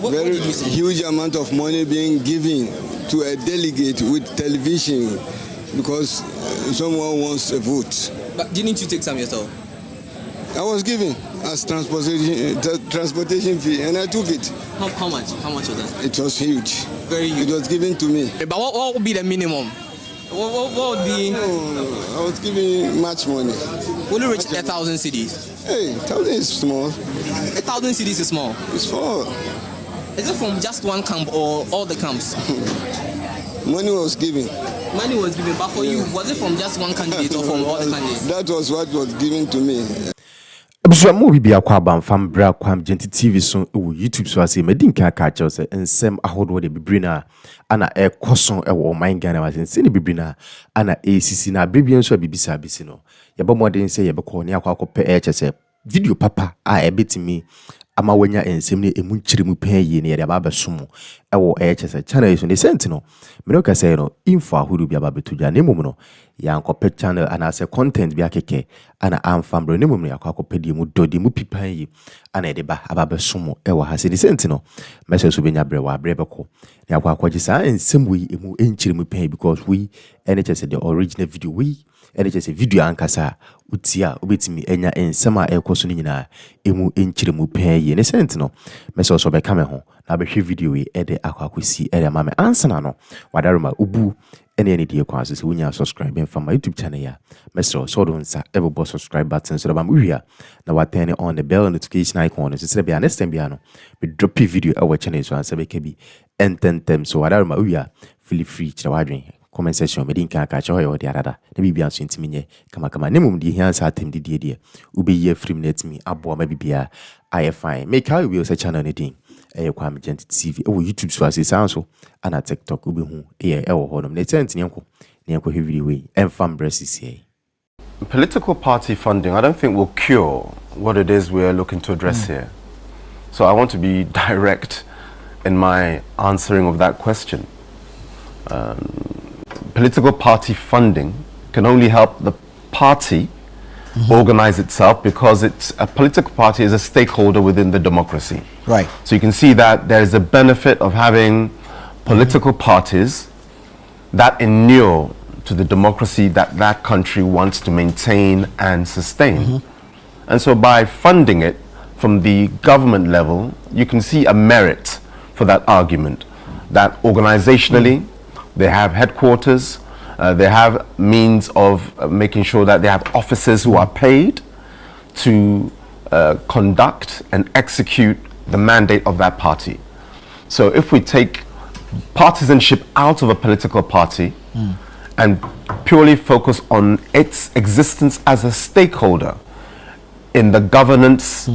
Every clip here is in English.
Very huge amount of money being given to a delegate with television because someone wants a vote. But didn't you take some yourself? I was given as transportation fee, and I took it. How much? How much was that? It was huge. Very huge. It was given to me. But what would be the minimum? What would be? No, I was giving much money. Will you reach 1,000 cedis? Hey, 1,000 is small. 1,000 cedis is small. It's small. Is it from just one camp or all the camps? Money was given. Money was given, but for you, was it from just one candidate or from all the candidates? That was what was given to me. Abusua mo bibi akwa banfam bra kwam Gente TV so ewo YouTube so ase medinka ka cha se ensem ahodo de bibiri na ana ekoso ewo man Ghana wa se ne bibiri na ana ACC na brebien so bibisa bisi no yeba modern se yeba ko ne akwa akopɛ se video papa a ebetimi ama wanya ensem ne emu nkyiremu pan yi ne yede aba besomo ewo se channel so ne sent no me no ka se no info ahodo bi aba betuja ne mum no yankopɛ channel ana se content bi akeke ana amfambro ne mum no yakwa di mu dodi mu pipan yi ana ede ba aba besomo ewo ha se ne sent no message so benya bre wa bre beko ne yakwa akogisa ensem wi emu enkyiremu pan because we NHS the original video we NHS video ankasa utia obetimi enya ensem a ekoso ne nyina emu enkyiremu pan yi ne sent no message so be kame ho na be hwe video we ede akwakosi ede ma me ansana no wadaruma ubu any day kwa so when you subscribe and from my YouTube channel ya message so don't say everybody subscribe button so that we here now what turn on the bell notification icon so say be next time biano we drop a video our channel so say be be enten so wadaruma we are feel free to wadwen comment section me dinka ka cho yo dia dada na bibia so ntimi nye kama nemum di hian sa atem di ube ye free net me abo ma bibia I fine make how we also channel ne din Kwame Gente TV ewo YouTube so ase sanso ana TikTok ube hu ewo honom ne tent ne enko video we enfam breasts here. Political party funding I don't think will cure what it is we're looking to address here. So I want to be direct in my answering of that question. Political party funding can only help the party organize itself because it's a political party is a stakeholder within the democracy. Right. So you can see that there is a benefit of having political parties that inure to the democracy that that country wants to maintain and sustain. And so by funding it from the government level, you can see a merit for that argument that organizationally they have headquarters, they have means of making sure that they have officers who are paid to conduct and execute the mandate of that party. So if we take partisanship out of a political party and purely focus on its existence as a stakeholder in the governance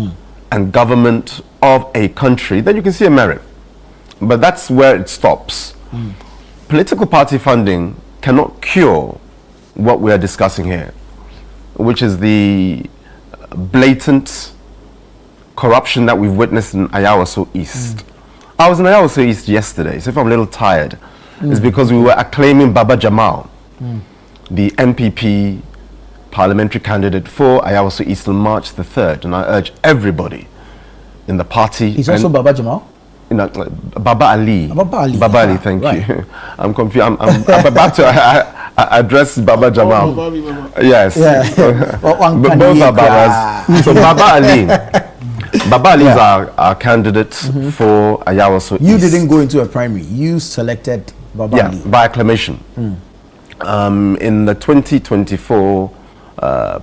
and government of a country, then you can see a merit. But that's where it stops. Political party funding cannot cure what we are discussing here, which is the blatant corruption that we've witnessed in Ayawaso East. I was in Ayawaso East yesterday, so if I'm a little tired, it's because we were acclaiming Baba Jamal, the MPP parliamentary candidate for Ayawaso East on March the 3rd, and I urge everybody in the party. He's also Baba Jamal? Baba Ali. Baba Ali. Baba Ali, thank you. I'm confused. I'm about to address Baba Jamal. Yes. Both are Babas. So Baba Ali. Baba Ali is our candidate for Ayawaso You East. didn't go into a primary. You selected Baba Ali. By acclamation. In the 2024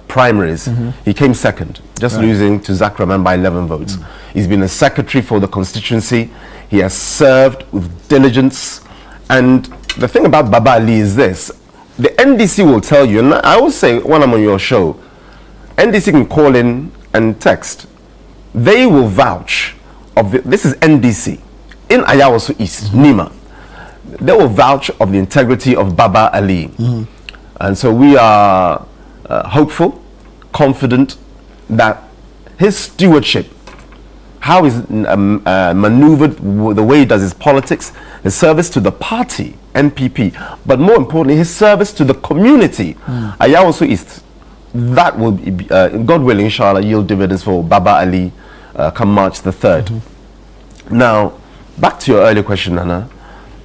primaries, he came second, just losing to Acclamation by 11 votes. He's been a secretary for the constituency. He has served with diligence. And the thing about Baba Ali is this. The NDC will tell you, and I always say when I'm on your show, NDC can call in and text. They will vouch of this is NDC in Ayawaso East, Nima. They will vouch of the integrity of Baba Ali. And so we are hopeful, confident that his stewardship, how he's maneuvered, the way he does his politics, his service to the party, NPP, but more importantly, his service to the community, Ayawaso East, that will be, God willing, inshallah, yield dividends for Baba Ali come March the 3rd. Now, back to your earlier question, Nana,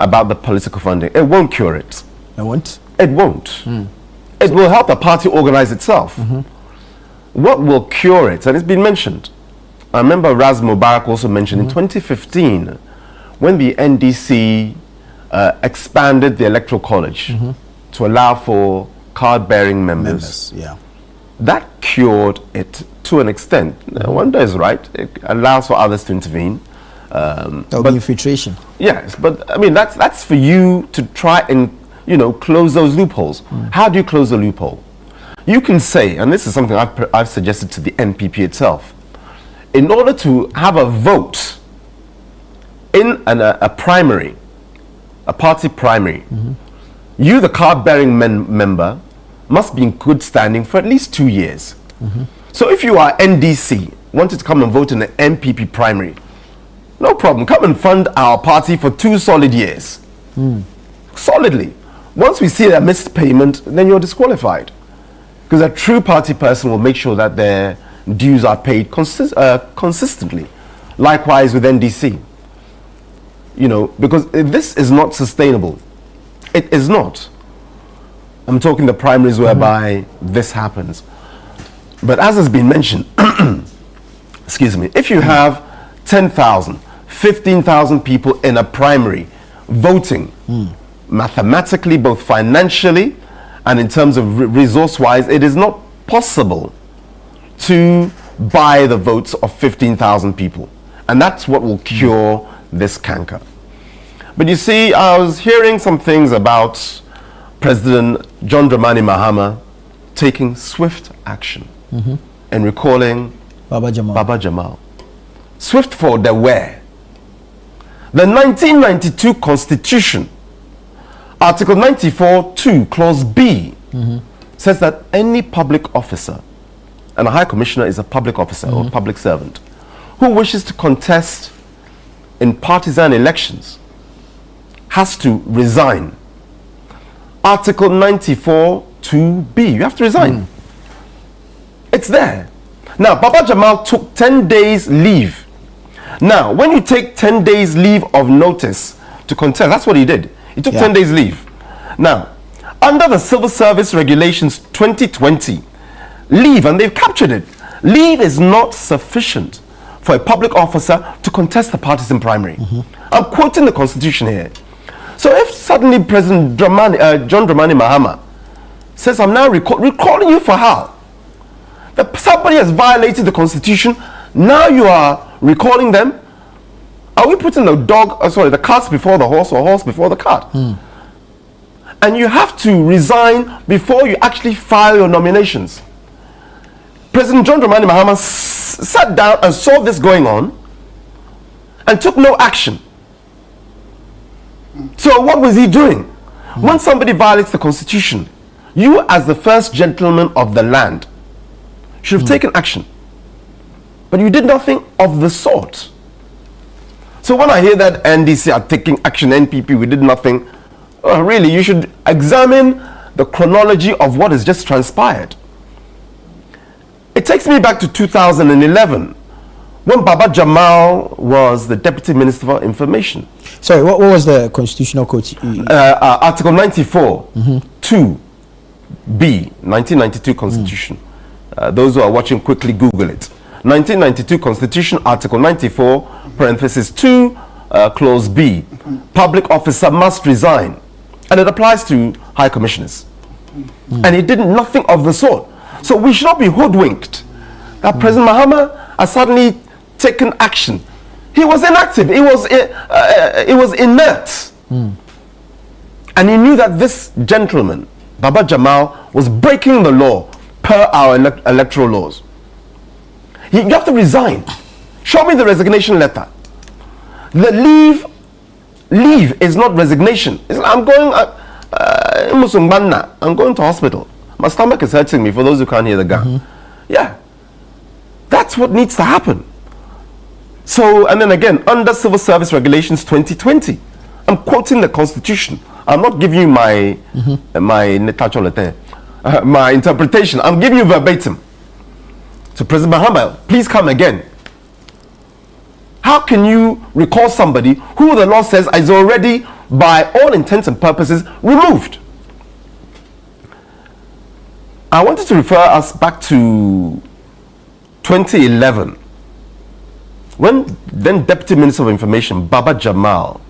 about the political funding. It won't cure it. It won't? It won't. It will help the party organize itself. What will cure it? And it's been mentioned. I remember Raz Mubarak also mentioned in 2015, when the NDC expanded the electoral college to allow for card-bearing members. Yeah. That cured it to an extent. Wanda is right. It allows for others to intervene. That will be infiltration. Yes, but I mean that's for you to try and close those loopholes. How do you close the loophole? You can say, and this is something I've suggested to the NPP itself, in order to have a vote in a primary, a party primary, you, the card-bearing member, must be in good standing for at least 2 years. So if you are NDC, wanted to come and vote in the NPP primary, no problem. Come and fund our party for 2 solid years. Solidly. Once we see a missed payment, then you're disqualified. Because a true party person will make sure that their dues are paid consistently. Likewise with NDC. Because this is not sustainable. It is not. I'm talking the primaries whereby this happens. But as has been mentioned, excuse me, if you have 10,000, 15,000 people in a primary voting, mathematically, both financially and in terms of resource-wise, it is not possible to buy the votes of 15,000 people. And that's what will cure this canker. But you see, I was hearing some things about President John Dramani Mahama taking swift action and recalling Baba Jamal. Swift for the where? The 1992 Constitution, Article 94(2), Clause B, says that any public officer, and a High Commissioner is a public officer or public servant, who wishes to contest in partisan elections has to resign. Article 94(2)(b), you have to resign. It's there. Now, Baba Jamal took 10 days leave. Now, when you take 10 days leave of notice to contest, that's what he did. He took 10 days leave. Now, under the Civil Service Regulations 2020, leave, and they've captured it, leave is not sufficient for a public officer to contest the partisan primary. I'm quoting the Constitution here. So if suddenly President John Dramani Mahama says, I'm now recalling you for how? That somebody has violated the Constitution, now you are recalling them? Are we putting the cart before the horse or horse before the cart? And you have to resign before you actually file your nominations. President John Dramani Mahama sat down and saw this going on and took no action. So what was he doing? When somebody violates the Constitution, you as the first gentleman of the land should have taken action. But you did nothing of the sort. So when I hear that NDC are taking action, NPP, we did nothing, really, you should examine the chronology of what has just transpired. It takes me back to 2011, when Baba Jamal was the Deputy Minister for Information. Sorry, what was the constitutional code? Article 94(2)(b), 1992 Constitution. Those who are watching, quickly Google it. 1992 Constitution, Article 94, parenthesis 2, Clause B. Public officer must resign. And it applies to High Commissioners. And he did nothing of the sort. So we should not be hoodwinked that President Mahama has suddenly taken action. He was inactive. He was inert. And he knew that this gentleman, Baba Jamal, was breaking the law per our electoral laws. You have to resign. Show me the resignation letter. The leave is not resignation. It's like, I'm going to hospital. My stomach is hurting me, for those who can't hear the gun. Yeah. That's what needs to happen. So, and then again, under Civil Service Regulations 2020, I'm quoting the Constitution. I'm not giving you my interpretation. I'm giving you verbatim. So President Mahama, please come again. How can you recall somebody who the law says is already, by all intents and purposes, removed? I wanted to refer us back to 2011, when then Deputy Minister of Information, Baba Jamal,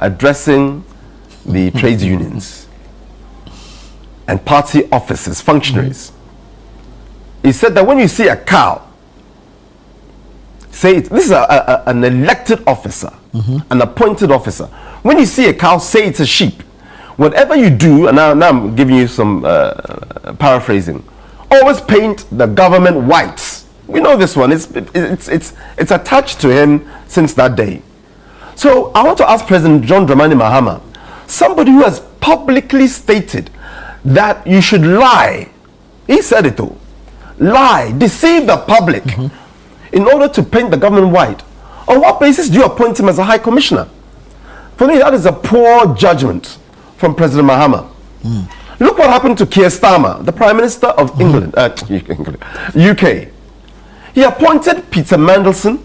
addressing the trades unions and party officers, functionaries, he said that when you see a cow, say this is an elected officer, an appointed officer. When you see a cow, say it's a sheep. Whatever you do, and now I'm giving you some paraphrasing, always paint the government white. We know this one. It's attached to him since that day. So I want to ask President John Dramani Mahama, somebody who has publicly stated that you should lie. He said it though. Lie, deceive the public in order to paint the government white. On what basis do you appoint him as a high commissioner? For me, that is a poor judgment from President Mahama. Look what happened to Keir Starmer, the Prime Minister of England, UK. He appointed Peter Mandelson,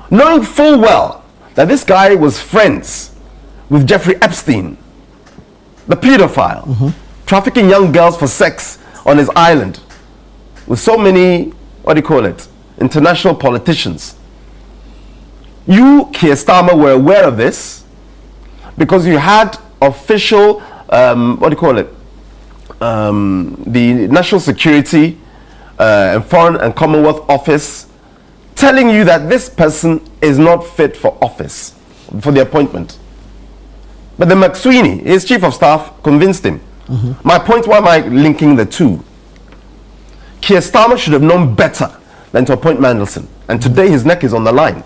knowing full well that this guy was friends with Jeffrey Epstein, the pedophile, trafficking young girls for sex on his island with so many, international politicians. You, Keir Starmer, were aware of this because you had official, the National Security and Foreign and Commonwealth Office telling you that this person is not fit for office, for the appointment. But the McSweeney, his chief of staff, convinced him. My point, why am I linking the two? Keir Starmer should have known better than to appoint Mandelson. And today his neck is on the line.